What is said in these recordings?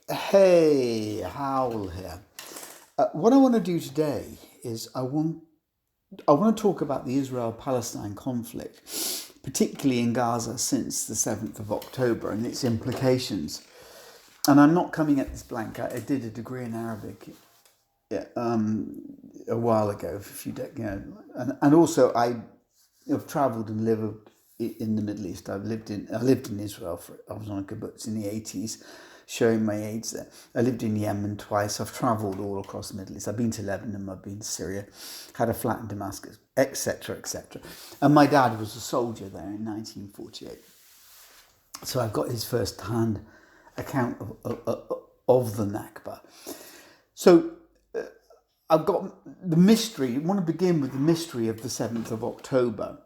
Hey, Howl here. What I want to do today is I want to talk about the Israel-Palestine conflict, particularly in Gaza since the 7th of October and its implications. And I'm not coming at this blank. I did a degree in Arabic, yeah, a while ago, and also I have travelled and lived in the Middle East. I lived in Israel. I was on a kibbutz in the 80s, showing my age there. I lived in Yemen twice. I've travelled all across the Middle East. I've been to Lebanon. I've been to Syria. Had a flat in Damascus, etc., etc. And my dad was a soldier there in 1948, so I've got his first-hand account of the Nakba. So I've got the mystery. I want to begin with the mystery of the 7th of October.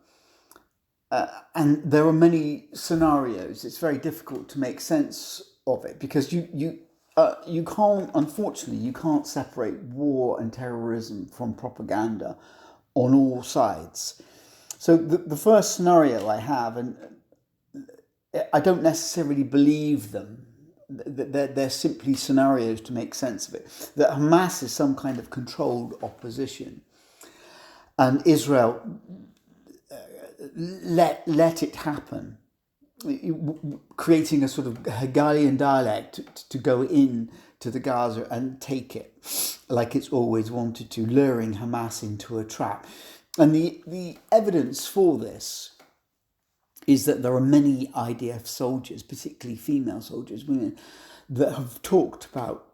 And there are many scenarios. It's very difficult to make sense of it because you can't, unfortunately, you can't separate war and terrorism from propaganda on all sides. So the first scenario I have, and I don't necessarily believe them, they're simply scenarios to make sense of it, that Hamas is some kind of controlled opposition and Israel let it happen, creating a sort of Hegelian dialect to go in to the Gaza and take it like it's always wanted to, luring Hamas into a trap. And the evidence for this is that there are many IDF soldiers, particularly female soldiers, women, that have talked about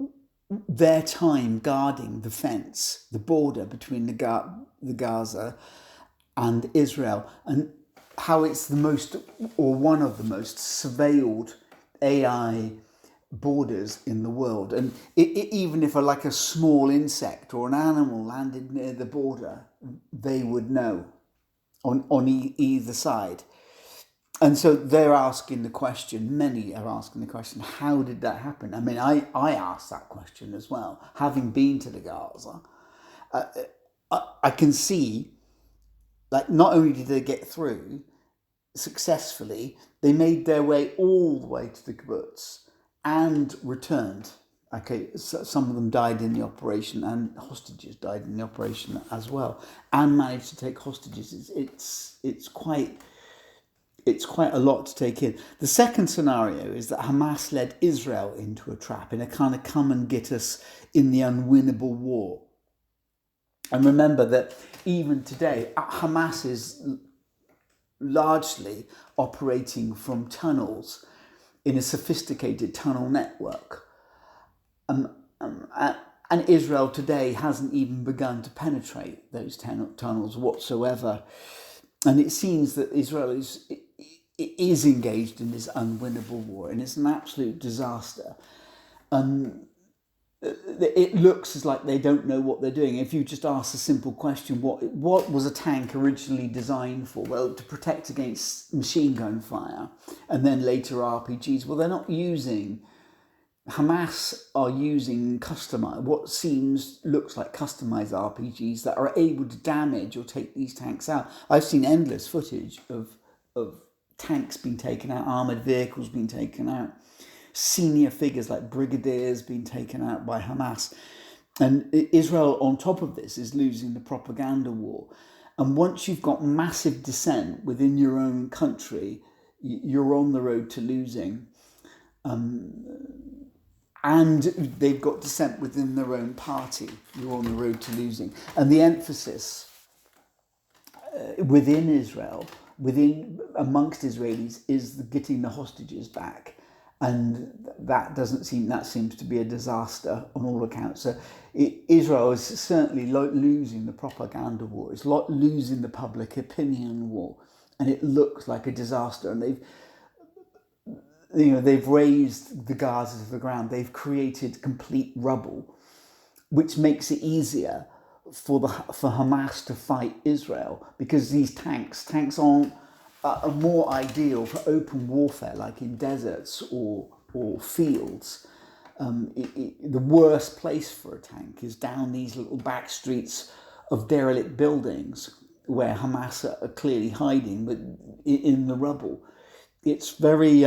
their time guarding the fence, the border between the Gaza and Israel, and how it's the most, or one of the most surveilled AI borders in the world. And even if like a small insect or an animal landed near the border, they would know on either side. And so they're asking the question, many are asking the question, how did that happen? I mean, I asked that question as well, having been to the Gaza. I can see, like, not only did they get through successfully, they made their way all the way to the kibbutz and returned. Okay, so some of them died in the operation, and hostages died in the operation as well, and managed to take hostages. It's quite a lot to take in. The second scenario is that Hamas led Israel into a trap, in a kind of come and get us in the unwinnable war. And remember that even today, Hamas is largely operating from tunnels in a sophisticated tunnel network. And Israel today hasn't even begun to penetrate those tunnels whatsoever. And it seems that Israel is engaged in this unwinnable war, and it's an absolute disaster. It looks as like they don't know what they're doing. If you just ask a simple question, what was a tank originally designed for? Well, to protect against machine gun fire, and then later RPGs. Well, they're not using. Hamas are using looks like customized RPGs that are able to damage or take these tanks out. I've seen endless footage of tanks being taken out, armoured vehicles being taken out, senior figures like brigadiers being taken out by Hamas. And Israel, on top of this, is losing the propaganda war. And once you've got massive dissent within your own country, you're on the road to losing. And they've got dissent within their own party, you're on the road to losing. And the emphasis within Israel, amongst Israelis, is getting the hostages back. And that seems to be a disaster on all accounts. So Israel is certainly losing the propaganda war. It's losing the public opinion war. And it looks like a disaster. And they've razed the Gaza to the ground. They've created complete rubble, which makes it easier for Hamas to fight Israel, because these tanks aren't are more ideal for open warfare, like in deserts or fields. The worst place for a tank is down these little back streets of derelict buildings where Hamas are clearly hiding, but in the rubble. It's very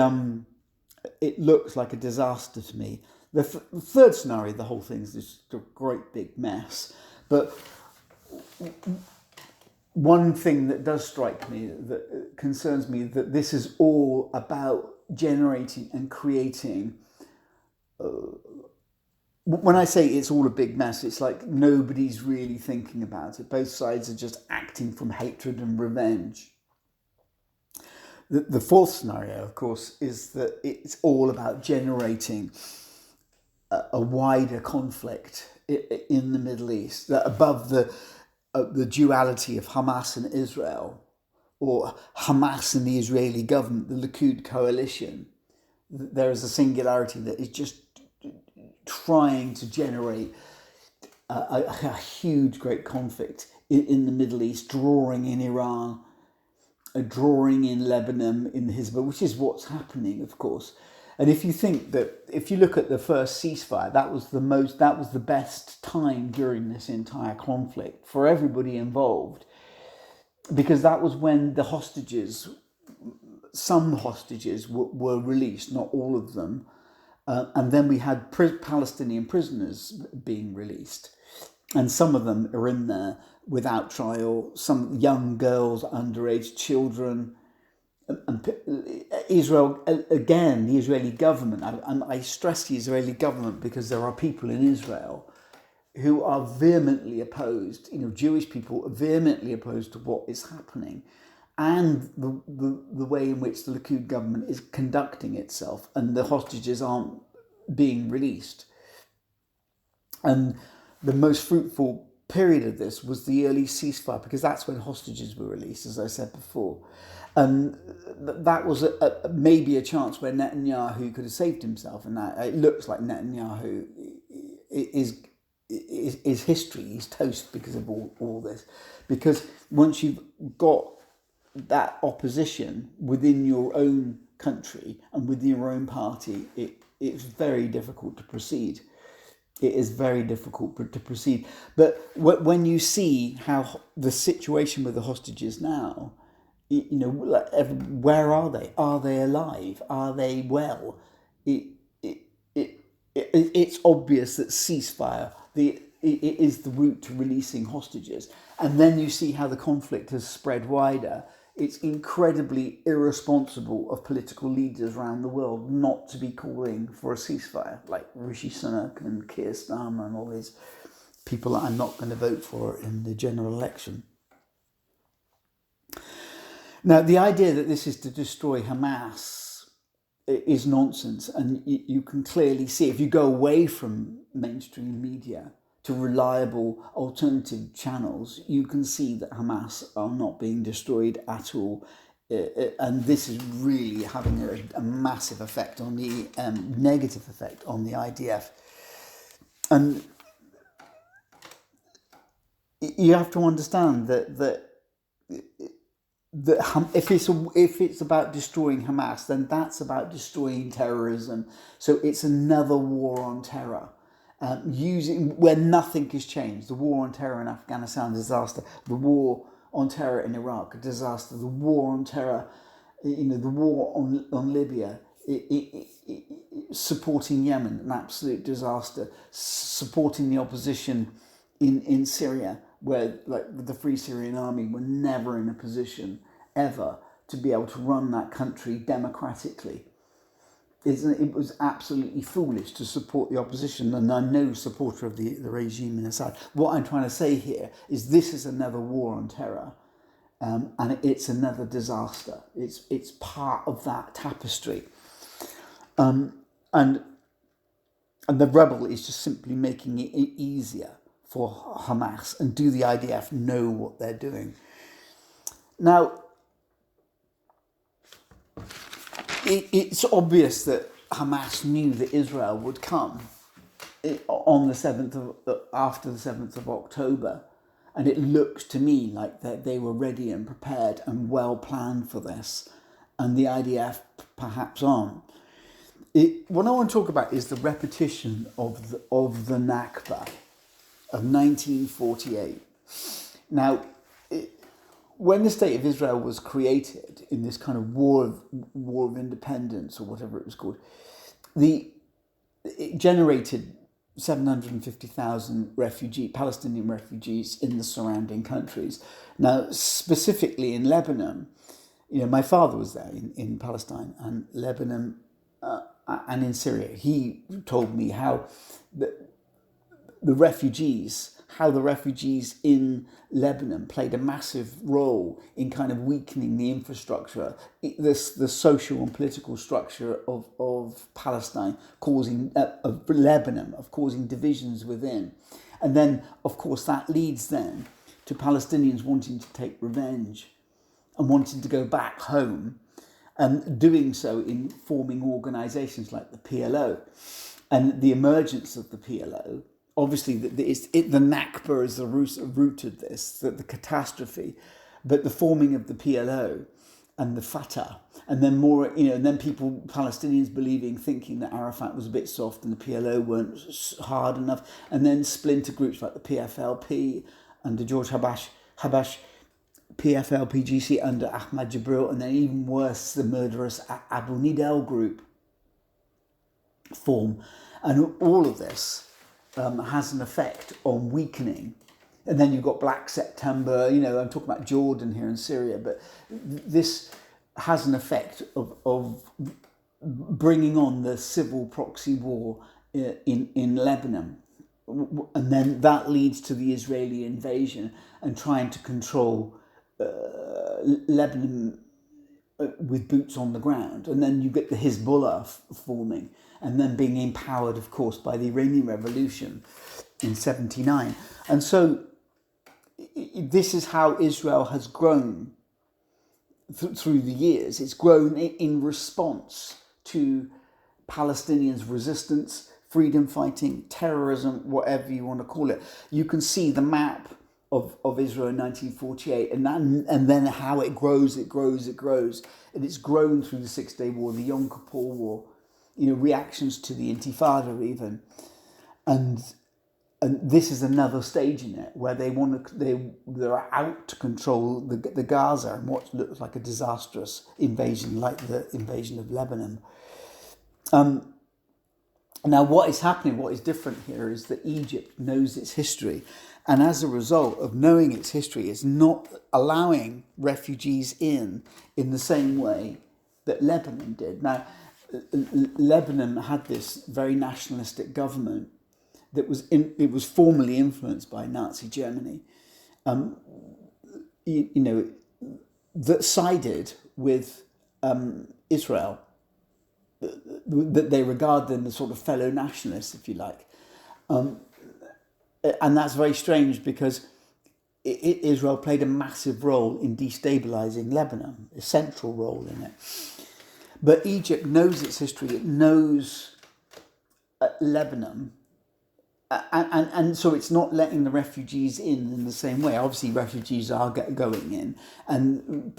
it looks like a disaster to me. The third scenario, the whole thing is just a great big mess. But one thing that does strike me, that concerns me, that this is all about generating and creating. When I say it's all a big mess, it's like nobody's really thinking about it. Both sides are just acting from hatred and revenge. The fourth scenario, of course, is that it's all about generating a wider conflict in the Middle East, that above the duality of Hamas and Israel, or Hamas and the Israeli government, the Likud coalition, there is a singularity that is just trying to generate a huge, great conflict in the Middle East, drawing in Iran, drawing in Lebanon, in Hezbollah, which is what's happening, of course. And if you think that, if you look at the first ceasefire, that was the best time during this entire conflict for everybody involved, because that was when the hostages, some hostages were released, not all of them, and then we had Palestinian prisoners being released, and some of them are in there without trial, some young girls, underage children. Israel, again, the Israeli government, and I stress the Israeli government because there are people in Israel who are vehemently opposed, Jewish people are vehemently opposed to what is happening, and the way in which the Likud government is conducting itself, and the hostages aren't being released. And the most fruitful period of this was the early ceasefire, because that's when hostages were released, as I said before. And that was maybe a chance where Netanyahu could have saved himself, and that it looks like Netanyahu is history. He's toast because of all this. Because once you've got that opposition within your own country and within your own party, it's very difficult to proceed. It is very difficult to proceed. But when you see how the situation with the hostages now, where are they? Are they alive? Are they well? It's obvious that ceasefire it is the route to releasing hostages. And then you see how the conflict has spread wider. It's incredibly irresponsible of political leaders around the world not to be calling for a ceasefire, like Rishi Sunak and Keir Starmer and all these people that I'm not going to vote for in the general election. Now, the idea that this is to destroy Hamas is nonsense, and you can clearly see, if you go away from mainstream media to reliable alternative channels, you can see that Hamas are not being destroyed at all. And this is really having a massive effect on the negative effect on the IDF. And you have to understand that if it's about destroying Hamas, then that's about destroying terrorism. So it's another war on terror. Where nothing has changed. The war on terror in Afghanistan, disaster. The war on terror in Iraq, a disaster. The war on terror, the war on Libya, supporting Yemen, an absolute disaster. Supporting the opposition in Syria, where the Free Syrian Army were never in a position ever to be able to run that country democratically. It was absolutely foolish to support the opposition, and I'm no supporter of the regime in Assad. What I'm trying to say here is this is another war on terror, and it's another disaster. It's part of that tapestry, and the rebel is just simply making it easier for Hamas, and do the IDF know what they're doing? Now, it's obvious that Hamas knew that Israel would come on the 7th after the 7th of October, and it looks to me like that they were ready and prepared and well planned for this, and the IDF perhaps aren't. What I want to talk about is the repetition of the Nakba of 1948. Now, when the state of Israel was created in this kind of war of independence, or whatever it was called, it generated 750,000 Palestinian refugees in the surrounding countries. Now, specifically in Lebanon, my father was there in Palestine and Lebanon and in Syria. He told me how the refugees in Lebanon played a massive role in kind of weakening the infrastructure, the social and political structure of Palestine, of Lebanon, causing divisions within. And then, of course, that leads then to Palestinians wanting to take revenge and wanting to go back home, and doing so in forming organisations like the PLO. And the emergence of the PLO, obviously the Nakba is the root of this, the catastrophe, but the forming of the PLO and the Fatah, and then and then Palestinians thinking that Arafat was a bit soft and the PLO weren't hard enough, and then splinter groups like the PFLP under George Habash, PFLPGC under Ahmad Jibril, and then even worse, the murderous Abu Nidal group form. And all of this has an effect on weakening. And then you've got Black September, I'm talking about Jordan here in Syria, but this has an effect of bringing on the civil proxy war in Lebanon. And then that leads to the Israeli invasion and trying to control Lebanon with boots on the ground. And then you get the Hezbollah forming, and then being empowered, of course, by the Iranian Revolution in 1979. And so this is how Israel has grown through the years. It's grown in response to Palestinians' resistance, freedom fighting, terrorism, whatever you want to call it. You can see the map of Israel in 1948, and then how it grows, and it's grown through the 6 Day War, the Yom Kippur War, reactions to the Intifada even, and this is another stage in it where they're out to control the Gaza and what looks like a disastrous invasion, like the invasion of Lebanon. Now, what is happening, what is different here, is that Egypt knows its history. And as a result of knowing its history, it's not allowing refugees in the same way that Lebanon did. Now, Lebanon had this very nationalistic government that was formally influenced by Nazi Germany, that sided with Israel, that they regard them as sort of fellow nationalists, if you like. And that's very strange because Israel played a massive role in destabilising Lebanon, a central role in it. But Egypt knows its history, it knows Lebanon, and so it's not letting the refugees in the same way. Obviously, refugees are going in, and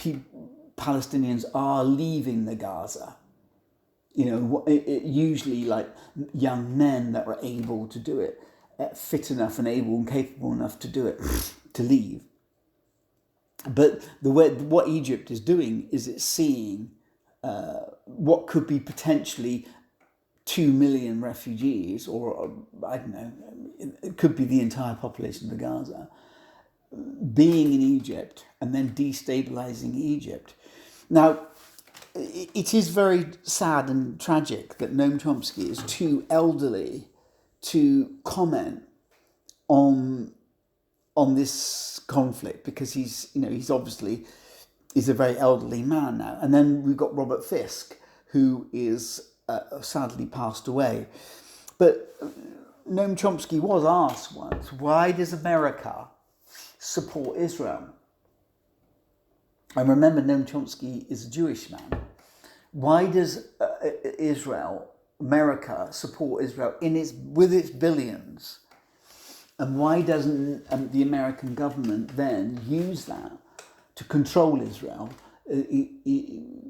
Palestinians are leaving the Gaza. Usually like young men that are able to do it, fit enough and able and capable enough to do it, to leave. But what Egypt is doing is it's seeing what could be potentially 2 million refugees, or I don't know, it could be the entire population of Gaza, being in Egypt and then destabilising Egypt. Now, it is very sad and tragic that Noam Chomsky is too elderly to comment on this conflict, because he's obviously a very elderly man now. And then we've got Robert Fisk, who is sadly passed away. But Noam Chomsky was asked once, why does America support Israel? I remember Noam Chomsky is a Jewish man. Why does America support Israel with its billions? And why doesn't the American government then use that to control Israel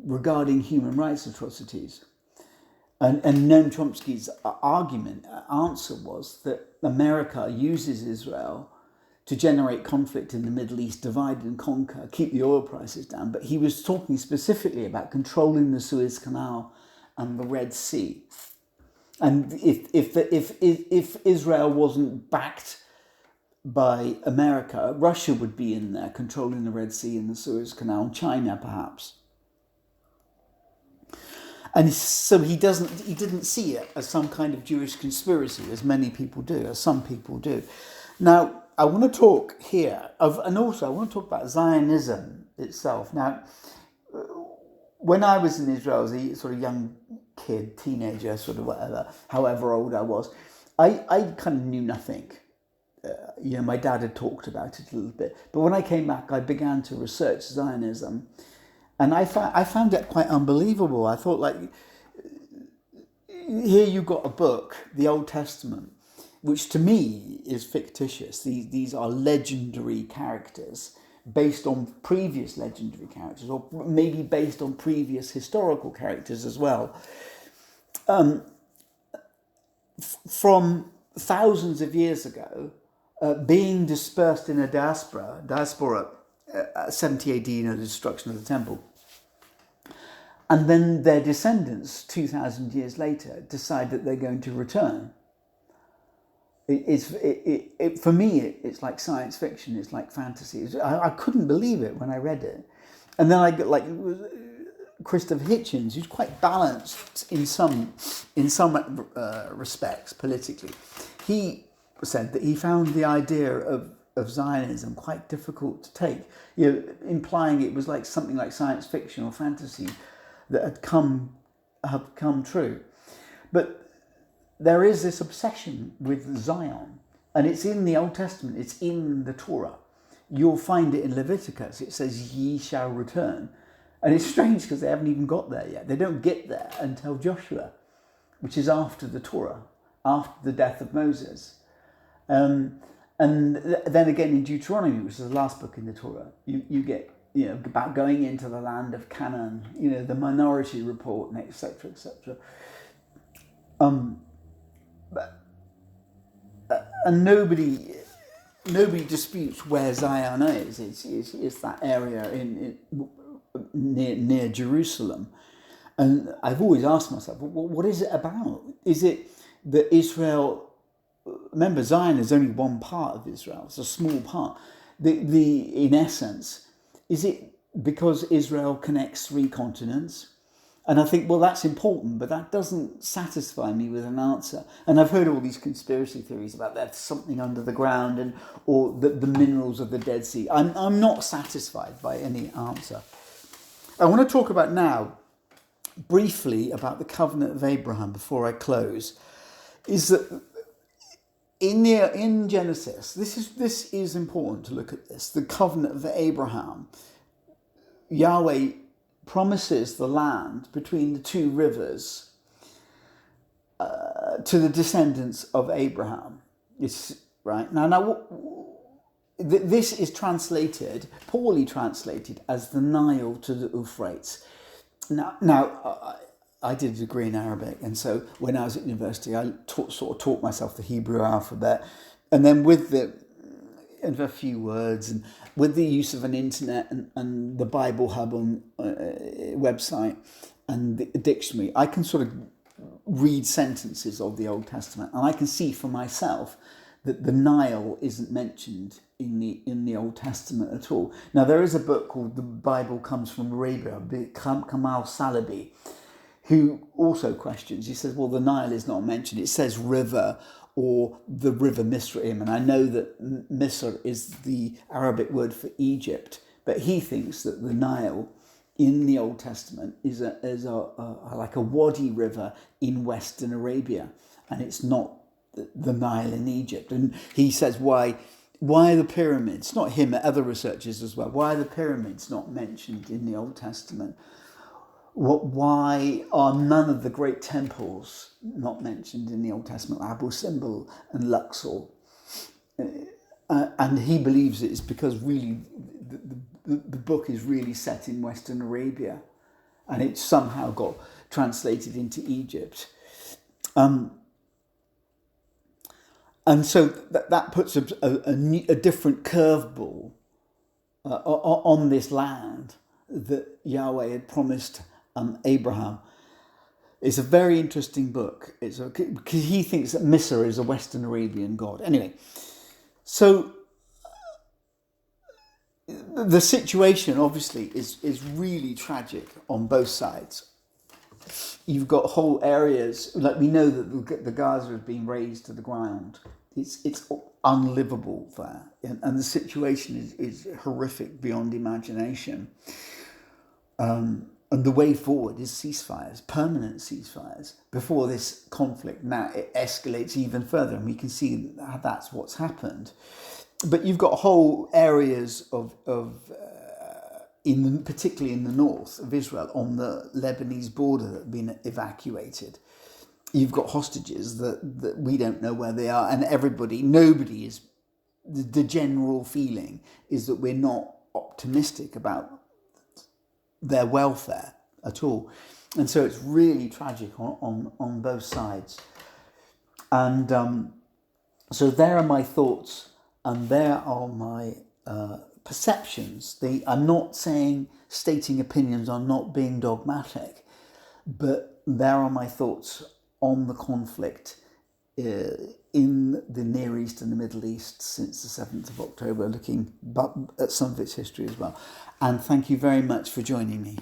regarding human rights atrocities? And Noam Chomsky's answer was that America uses Israel to generate conflict in the Middle East, divide and conquer, keep the oil prices down. But he was talking specifically about controlling the Suez Canal and the Red Sea. And if Israel wasn't backed by America, Russia would be in there controlling the Red Sea and the Suez Canal, China perhaps. And so he didn't see it as some kind of Jewish conspiracy, as many people do, as some people do. Now, I want to talk here and also I want to talk about Zionism itself. Now, when I was in Israel as a sort of young kid, teenager, sort of whatever, however old I was, I kind of knew nothing. My dad had talked about it a little bit, but when I came back, I began to research Zionism, and I found it quite unbelievable. I thought, like, here you got a book, the Old Testament, which to me is fictitious. These are legendary characters based on previous legendary characters, or maybe based on previous historical characters as well. From thousands of years ago, being dispersed in a diaspora, 70 AD, the destruction of the temple. And then their descendants, 2,000 years later, decide that they're going to return. For me, it's like science fiction. It's like fantasy. I couldn't believe it when I read it. And then I got like Christopher Hitchens, who's quite balanced in some respects politically. He said that he found the idea of Zionism quite difficult to take, implying it was like something like science fiction or fantasy that had come true. But there is this obsession with Zion, and it's in the Old Testament, it's in the Torah. You'll find it in Leviticus. It says, "Ye shall return." And it's strange because they haven't even got there yet. They don't get there until Joshua, which is after the Torah, after the death of Moses. And then again in Deuteronomy, which is the last book in the Torah, you get about going into the land of Canaan, the Minority Report, and etc. etc. And nobody disputes where Zion is. It's that area near Jerusalem. And I've always asked myself, what is it about? Is it that Israel? Remember, Zion is only one part of Israel. It's a small part. In essence, is it because Israel connects 3 continents? And I think, well, that's important, but that doesn't satisfy me with an answer. And I've heard all these conspiracy theories about there's something under the ground or the minerals of the Dead Sea. I'm not satisfied by any answer. I want to talk about now, briefly, about the covenant of Abraham before I close. Is that in Genesis, this is important to look at this. The covenant of Abraham, Yahweh promises the land between the 2 rivers to the descendants of Abraham. It's right now. This is poorly translated as the Nile to the Euphrates. Now, I did a degree in Arabic, and so when I was at university, I taught myself the Hebrew alphabet, and then with a few words, and with the use of an internet and the Bible Hub on website and the dictionary, I can sort of read sentences of the Old Testament, and I can see for myself that the Nile isn't mentioned in the Old Testament at all. Now, there is a book called The Bible Comes from Arabia, Kamal Salabi, who also questions. He says, well, the Nile is not mentioned. It says river or the river Misraim. And I know that Misr is the Arabic word for Egypt, but he thinks that the Nile in the Old Testament is like a Wadi river in Western Arabia, and it's not the Nile in Egypt. And he says, why are the pyramids, not him, other researchers as well, why are the pyramids not mentioned in the Old Testament? Why are none of the great temples not mentioned in the Old Testament, Abu Simbel and Luxor? And he believes it's because really the book is really set in Western Arabia, and it somehow got translated into Egypt. And so that puts a different curveball on this land that Yahweh had promised Abraham. It's a very interesting book. Because he thinks that Missa is a Western Arabian god. Anyway, so the situation obviously is really tragic on both sides. You've got whole areas, like we know that the Gaza has been razed to the ground. It's unlivable there, and the situation is horrific beyond imagination. And the way forward is ceasefires, permanent ceasefires, before this conflict now it escalates even further, and we can see that's what's happened. But you've got whole areas particularly in the north of Israel, on the Lebanese border, that have been evacuated. You've got hostages that we don't know where they are, and nobody is. The general feeling is that we're not optimistic about their welfare at all, and so it's really tragic on both sides. And so there are my thoughts, and there are my perceptions. I'm not stating opinions, I'm not being dogmatic, but there are my thoughts on the conflict in the Near East and the Middle East since the 7th of October, looking at some of its history as well. And thank you very much for joining me.